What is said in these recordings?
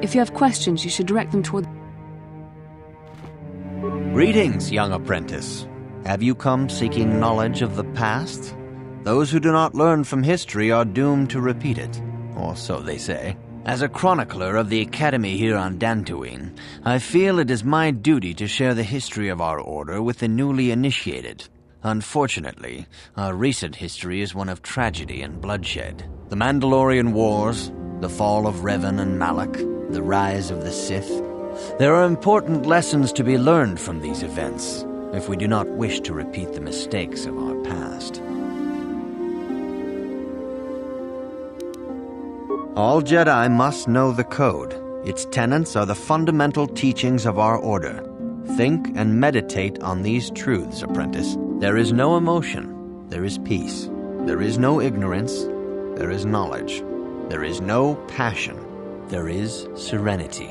If you have questions, you should direct them toward... Greetings, young apprentice. Have you come seeking knowledge of the past? Those who do not learn from history are doomed to repeat it, or so they say. As a chronicler of the Academy here on Dantooine, I feel it is my duty to share the history of our order with the newly initiated. Unfortunately, our recent history is one of tragedy and bloodshed. The Mandalorian Wars, the fall of Revan and Malak, the rise of the Sith. There are important lessons to be learned from these events, if we do not wish to repeat the mistakes of our past. All Jedi must know the Code. Its tenets are the fundamental teachings of our order. Think and meditate on these truths, apprentice. There is no emotion. There is peace. There is no ignorance. There is knowledge. There is no passion. There is serenity.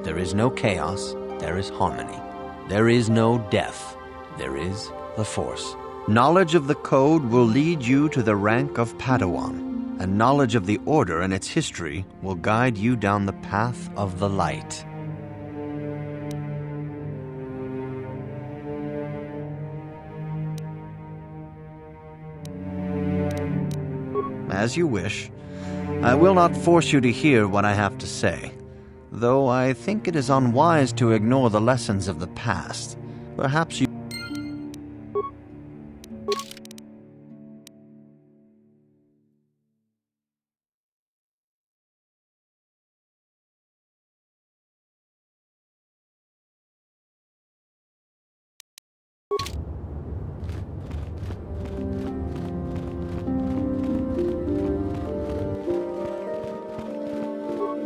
There is no chaos. There is harmony. There is no death. There is the Force. Knowledge of the Code will lead you to the rank of Padawan, and knowledge of the Order and its history will guide you down the path of the light. As you wish. I will not force you to hear what I have to say, though I think it is unwise to ignore the lessons of the past. Perhaps you...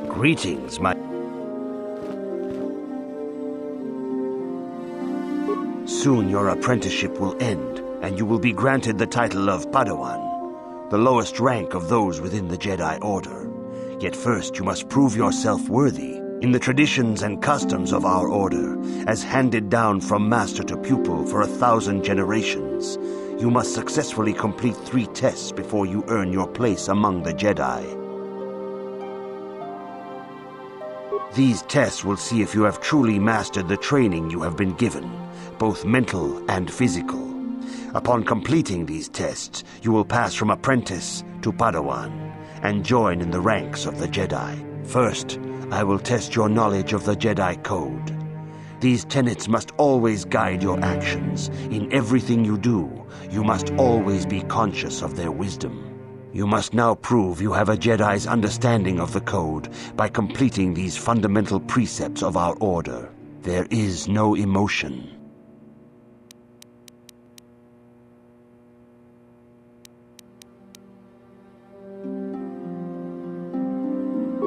Greetings, my... Soon your apprenticeship will end, and you will be granted the title of Padawan, the lowest rank of those within the Jedi Order. Yet first you must prove yourself worthy in the traditions and customs of our order, as handed down from master to pupil for 1,000 generations. You must successfully complete 3 tests before you earn your place among the Jedi. These tests will see if you have truly mastered the training you have been given, both mental and physical. Upon completing these tests, you will pass from apprentice to Padawan and join in the ranks of the Jedi. First, I will test your knowledge of the Jedi Code. These tenets must always guide your actions. In everything you do, you must always be conscious of their wisdom. You must now prove you have a Jedi's understanding of the Code by completing these fundamental precepts of our order. There is no emotion.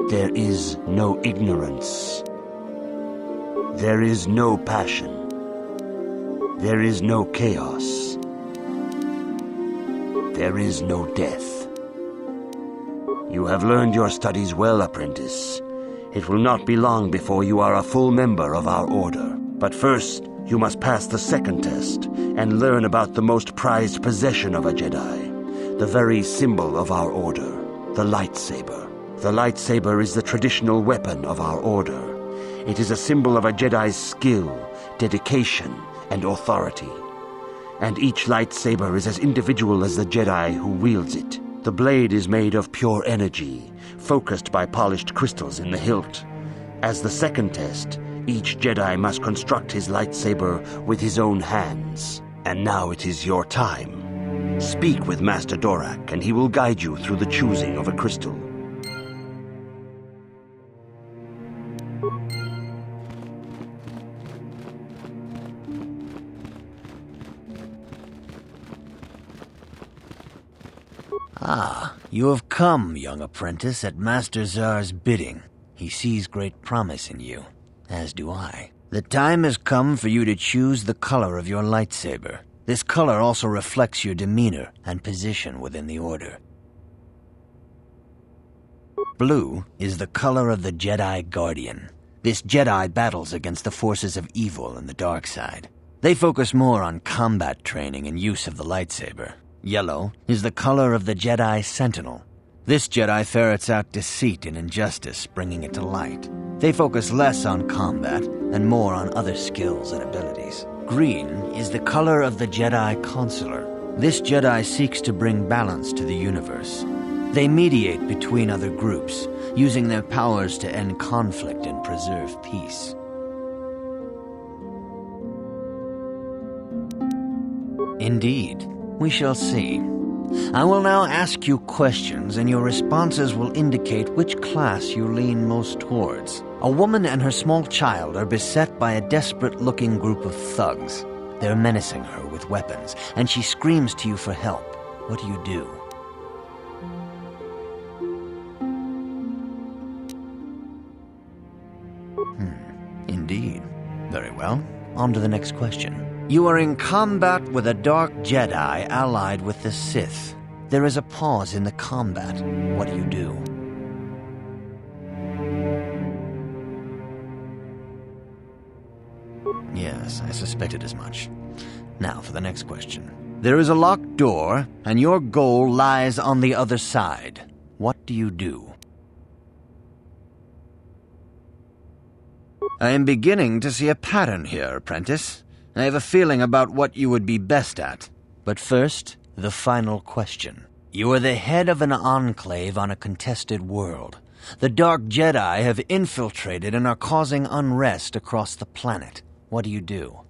There is no ignorance. There is no passion. There is no chaos. There is no death. You have learned your studies well, apprentice. It will not be long before you are a full member of our order. But first, you must pass the second test and learn about the most prized possession of a Jedi, the very symbol of our order, the lightsaber. The lightsaber is the traditional weapon of our order. It is a symbol of a Jedi's skill, dedication, and authority. And each lightsaber is as individual as the Jedi who wields it. The blade is made of pure energy, focused by polished crystals in the hilt. As the second test, each Jedi must construct his lightsaber with his own hands. And now it is your time. Speak with Master Dorak, and he will guide you through the choosing of a crystal. Ah, you have come, young apprentice, at Master Zar's bidding. He sees great promise in you, as do I. The time has come for you to choose the color of your lightsaber. This color also reflects your demeanor and position within the Order. Blue is the color of the Jedi Guardian. This Jedi battles against the forces of evil and the dark side. They focus more on combat training and use of the lightsaber. Yellow is the color of the Jedi Sentinel. This Jedi ferrets out deceit and injustice, bringing it to light. They focus less on combat and more on other skills and abilities. Green is the color of the Jedi Consular. This Jedi seeks to bring balance to the universe. They mediate between other groups, using their powers to end conflict and preserve peace. Indeed, we shall see. I will now ask you questions, and your responses will indicate which class you lean most towards. A woman and her small child are beset by a desperate-looking group of thugs. They're menacing her with weapons, and she screams to you for help. What do you do? Indeed. Very well. On to the next question. You are in combat with a dark Jedi allied with the Sith. There is a pause in the combat. What do you do? Yes, I suspected as much. Now for the next question. There is a locked door, and your goal lies on the other side. What do you do? I am beginning to see a pattern here, apprentice. I have a feeling about what you would be best at. But first, the final question. You are the head of an enclave on a contested world. The Dark Jedi have infiltrated and are causing unrest across the planet. What do you do?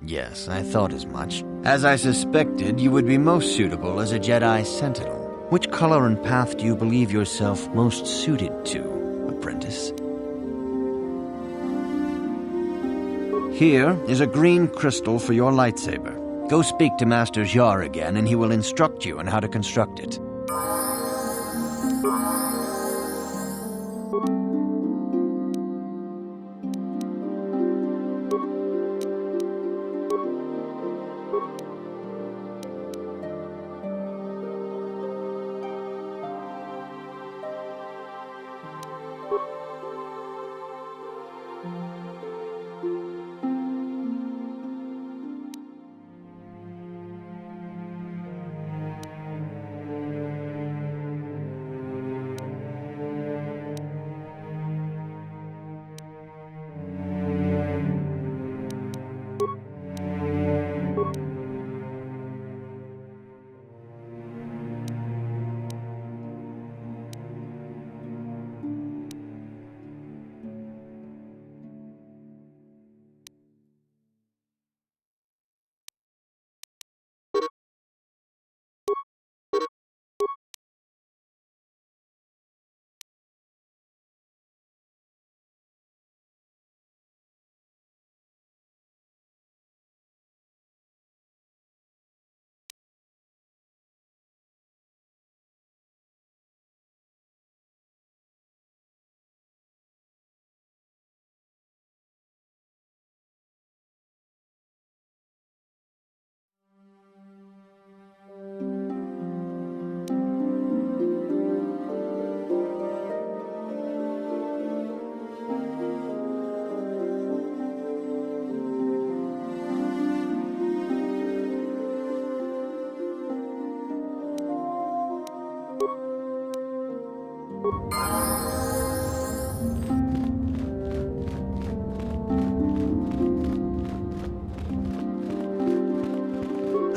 Yes, I thought as much. As I suspected, you would be most suitable as a Jedi Sentinel. Which color and path do you believe yourself most suited to, apprentice? Here is a green crystal for your lightsaber. Go speak to Master Jar again, and he will instruct you on how to construct it.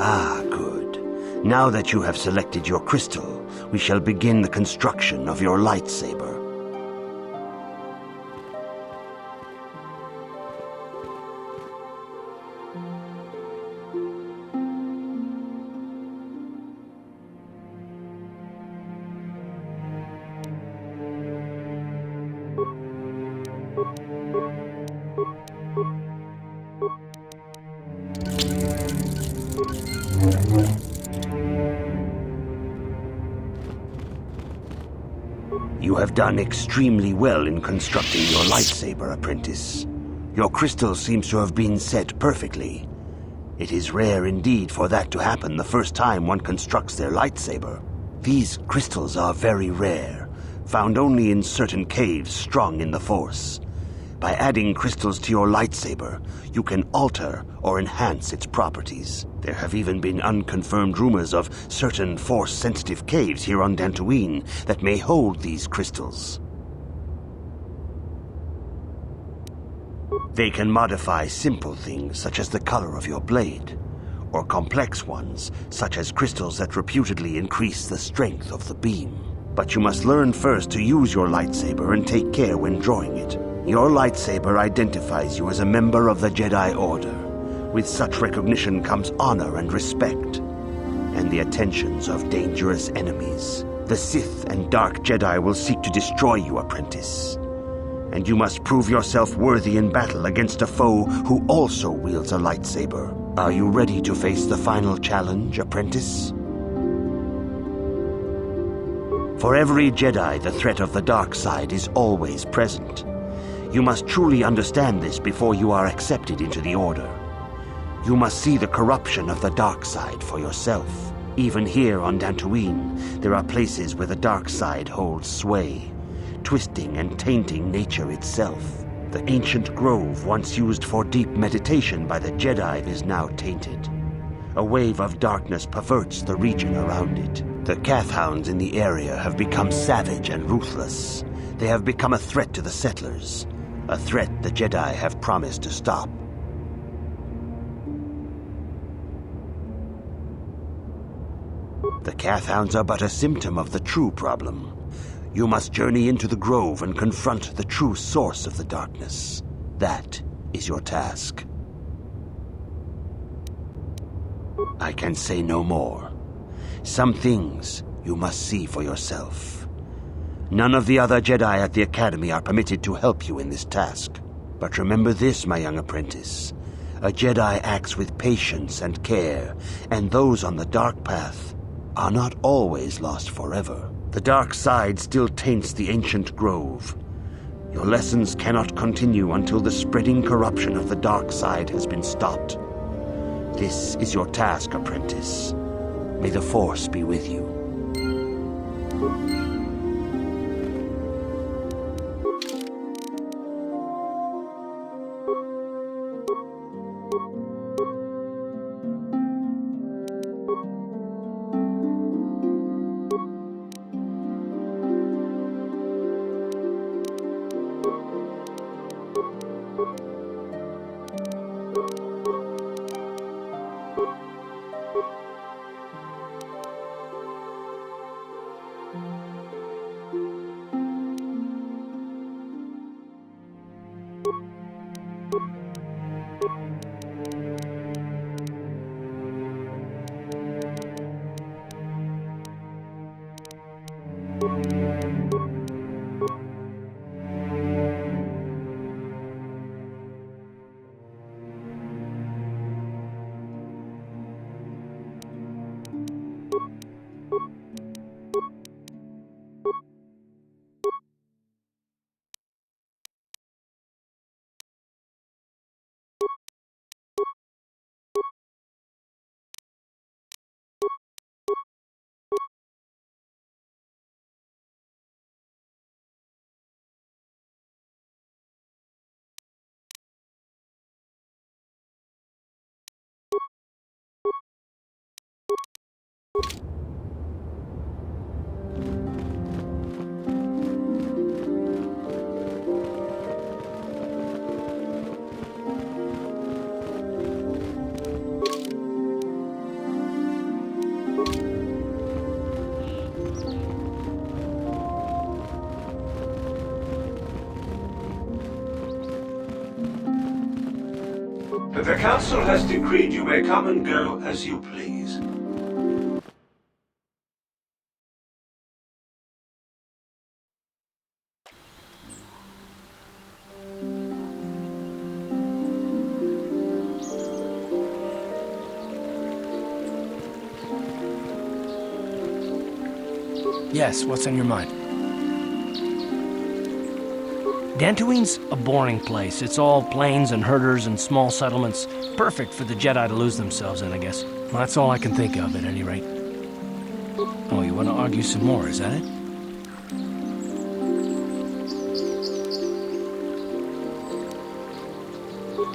Ah, good. Now that you have selected your crystal, we shall begin the construction of your lightsaber. You have done extremely well in constructing your lightsaber, apprentice. Your crystal seems to have been set perfectly. It is rare indeed for that to happen the first time one constructs their lightsaber. These crystals are very rare, found only in certain caves strong in the Force. By adding crystals to your lightsaber, you can alter or enhance its properties. There have even been unconfirmed rumors of certain Force-sensitive caves here on Dantooine that may hold these crystals. They can modify simple things such as the color of your blade, or complex ones such as crystals that reputedly increase the strength of the beam. But you must learn first to use your lightsaber and take care when drawing it. Your lightsaber identifies you as a member of the Jedi Order. With such recognition comes honor and respect, and the attentions of dangerous enemies. The Sith and Dark Jedi will seek to destroy you, apprentice. And you must prove yourself worthy in battle against a foe who also wields a lightsaber. Are you ready to face the final challenge, apprentice? For every Jedi, the threat of the dark side is always present. You must truly understand this before you are accepted into the Order. You must see the corruption of the dark side for yourself. Even here on Dantooine, there are places where the dark side holds sway, twisting and tainting nature itself. The ancient grove once used for deep meditation by the Jedi is now tainted. A wave of darkness perverts the region around it. The Kathhounds in the area have become savage and ruthless. They have become a threat to the settlers, a threat the Jedi have promised to stop. The Kathhounds are but a symptom of the true problem. You must journey into the grove and confront the true source of the darkness. That is your task. I can say no more. Some things you must see for yourself. None of the other Jedi at the Academy are permitted to help you in this task. But remember this, my young apprentice. A Jedi acts with patience and care, and those on the dark path are not always lost forever. The dark side still taints the ancient grove. Your lessons cannot continue until the spreading corruption of the dark side has been stopped. This is your task, apprentice. May the Force be with you. The Council has decreed you may come and go as you please. Yes, what's on your mind? Dantooine's a boring place. It's all plains and herders and small settlements. Perfect for the Jedi to lose themselves in, I guess. Well, that's all I can think of, at any rate. Oh, you want to argue some more, is that it?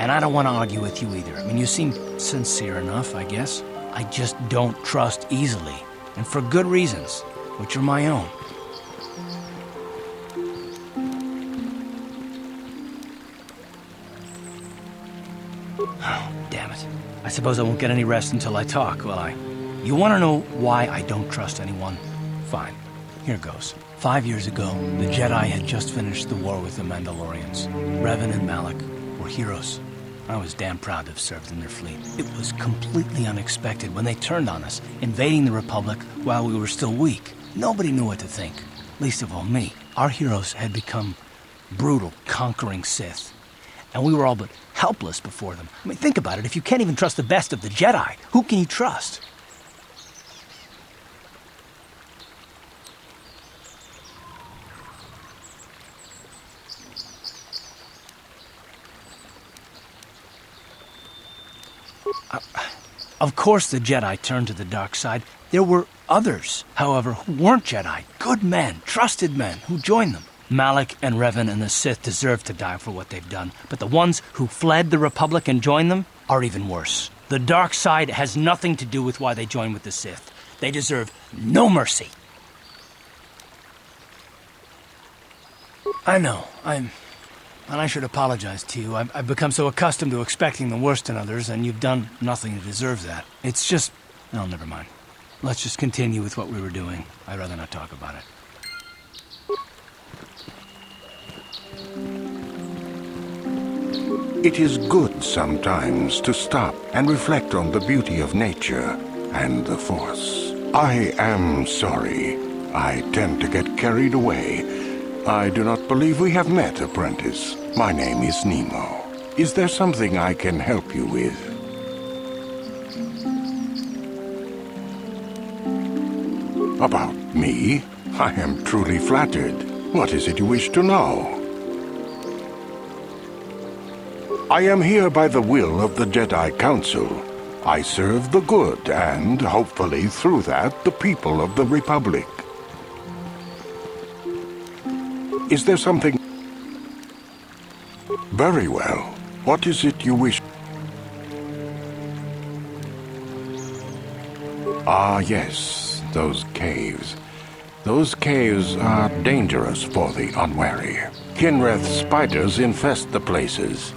And I don't want to argue with you either. I mean, you seem sincere enough, I guess. I just don't trust easily. And for good reasons, which are my own. Oh, damn it. I suppose I won't get any rest until I talk, will I? You want to know why I don't trust anyone? Fine. Here goes. 5 years ago, the Jedi had just finished the war with the Mandalorians. Revan and Malak were heroes. I was damn proud to have served in their fleet. It was completely unexpected when they turned on us, invading the Republic while we were still weak. Nobody knew what to think, least of all me. Our heroes had become brutal, conquering Sith, and we were all but helpless before them. I mean, think about it. If you can't even trust the best of the Jedi, who can you trust? Of course the Jedi turned to the dark side. There were others, however, who weren't Jedi. Good men, trusted men, who joined them. Malak and Revan and the Sith deserve to die for what they've done, but the ones who fled the Republic and joined them are even worse. The dark side has nothing to do with why they joined with the Sith. They deserve no mercy. I know, and I should apologize to you. I've become so accustomed to expecting the worst in others, and you've done nothing to deserve that. It's just... oh, never mind. Let's just continue with what we were doing. I'd rather not talk about it. It is good sometimes to stop and reflect on the beauty of nature and the Force. I am sorry. I tend to get carried away. I do not believe we have met, apprentice. My name is Nemo. Is there something I can help you with? About me? I am truly flattered. What is it you wish to know? I am here by the will of the Jedi Council. I serve the good and, hopefully through that, the people of the Republic. Is there something... Very well. What is it you wish... Ah, yes, those caves. Those caves are dangerous for the unwary. Kinreth spiders infest the places.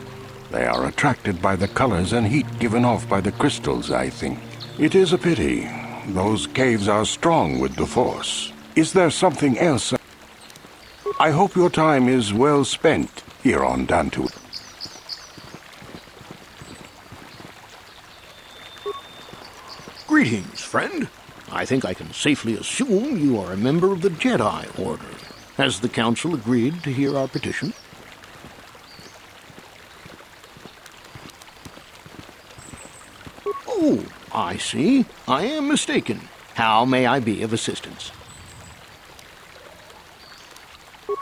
They are attracted by the colors and heat given off by the crystals, I think. It is a pity. Those caves are strong with the Force. Is there something else? I hope your time is well spent here on Dantooine. Greetings, friend. I think I can safely assume you are a member of the Jedi Order. Has the Council agreed to hear our petition? Oh, I see. I am mistaken. How may I be of assistance?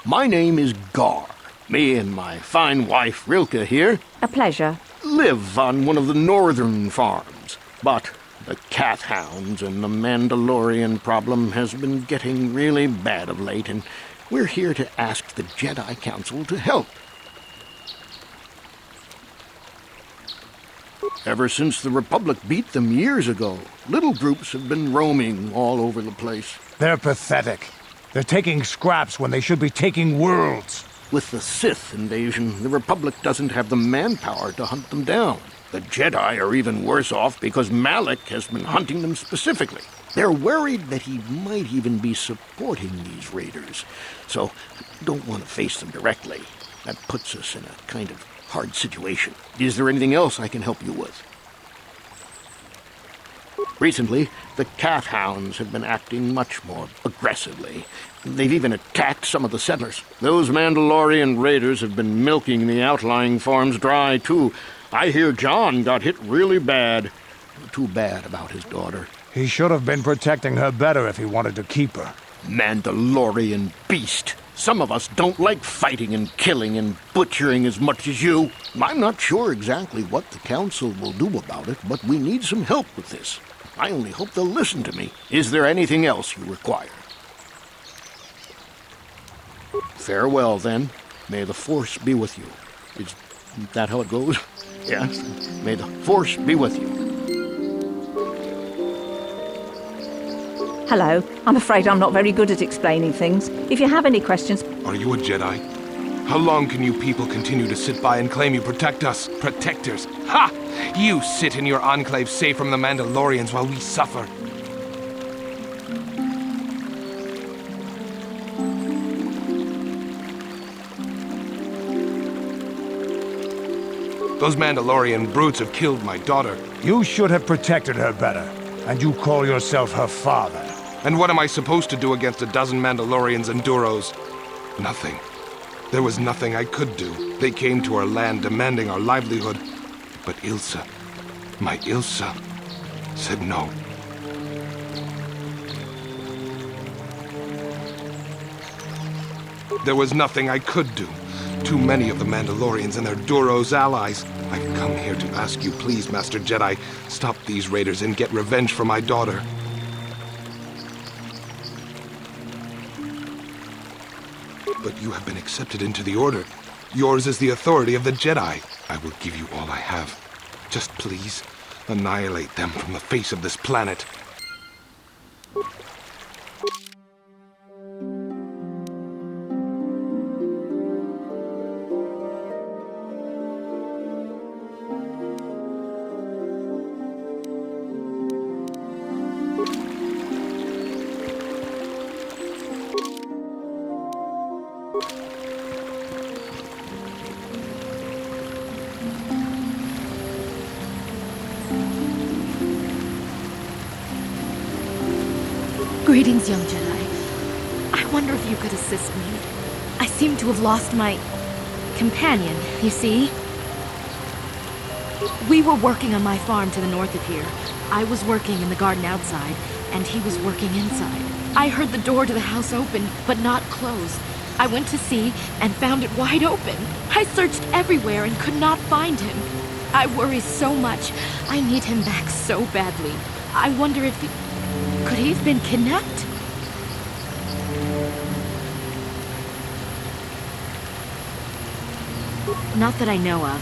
My name is Gar. Me and my fine wife, Rilke, here... A pleasure. ...live on one of the northern farms. But the Kath Hounds and the Mandalorian problem has been getting really bad of late, and we're here to ask the Jedi Council to help. Ever since the Republic beat them years ago, little groups have been roaming all over the place. They're pathetic. They're taking scraps when they should be taking worlds. With the Sith invasion, the Republic doesn't have the manpower to hunt them down. The Jedi are even worse off because Malak has been hunting them specifically. They're worried that he might even be supporting these raiders, so don't want to face them directly. That puts us in a kind of hard situation. Is there anything else I can help you with? Recently, the Kath Hounds have been acting much more aggressively. They've even attacked some of the settlers. Those Mandalorian raiders have been milking the outlying farms dry, too. I hear John got hit really bad. Too bad about his daughter. He should have been protecting her better if he wanted to keep her. Mandalorian beast. Some of us don't like fighting and killing and butchering as much as you. I'm not sure exactly what the council will do about it, but we need some help with this. I only hope they'll listen to me. Is there anything else you require? Farewell, then. May the Force be with you. Is that how it goes? Yes. May the Force be with you. Hello. I'm afraid I'm not very good at explaining things. If you have any questions... Are you a Jedi? How long can you people continue to sit by and claim you protect us? Protectors? Ha! You sit in your enclave safe from the Mandalorians while we suffer. Those Mandalorian brutes have killed my daughter. You should have protected her better. And you call yourself her father. And what am I supposed to do against a dozen Mandalorians and Duros? Nothing. There was nothing I could do. They came to our land demanding our livelihood. But Ilsa, my Ilsa, said no. There was nothing I could do. Too many of the Mandalorians and their Duros allies. I've come here to ask you, please, Master Jedi, stop these raiders and get revenge for my daughter. But you have been accepted into the Order. Yours is the authority of the Jedi. I will give you all I have. Just please, annihilate them from the face of this planet. Greetings, young Jedi. I wonder if you could assist me. I seem to have lost my companion, you see? We were working on my farm to the north of here. I was working in the garden outside, and he was working inside. I heard the door to the house open, but not close. I went to see and found it wide open. I searched everywhere and could not find him. I worry so much. I need him back so badly. I wonder if he... Could he have been kidnapped? Not that I know of.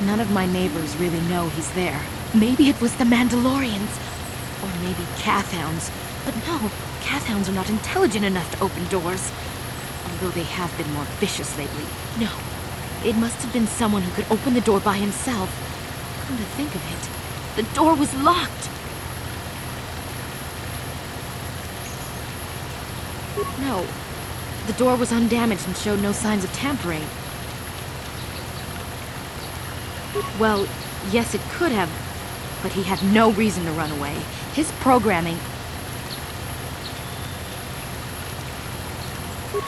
None of my neighbors really know he's there. Maybe it was the Mandalorians. Or maybe Cathhounds. But no, Cathhounds are not intelligent enough to open doors. Although they have been more vicious lately. No, it must have been someone who could open the door by himself. Come to think of it, the door was locked. No, the door was undamaged and showed no signs of tampering. Well, yes, it could have, but he had no reason to run away. His programming...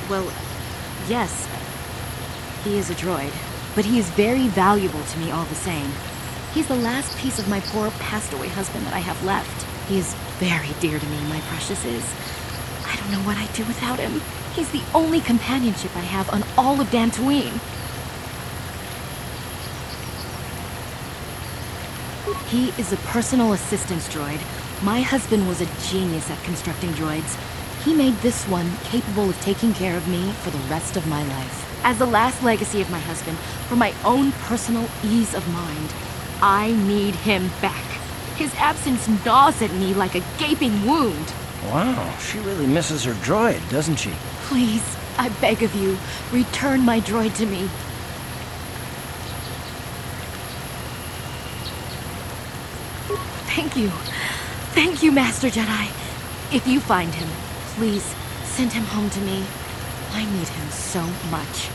Well, yes, he is a droid, but he is very valuable to me all the same. He's the last piece of my poor passed-away husband that I have left. He is very dear to me, my precious is. I don't know what I'd do without him. He's the only companionship I have on all of Dantooine. He is a personal assistance droid. My husband was a genius at constructing droids. He made this one capable of taking care of me for the rest of my life. As the last legacy of my husband, for my own personal ease of mind, I need him back. His absence gnaws at me like a gaping wound. Wow, she really misses her droid, doesn't she? Please, I beg of you, return my droid to me. Thank you. Thank you, Master Jedi. If you find him, please send him home to me. I need him so much.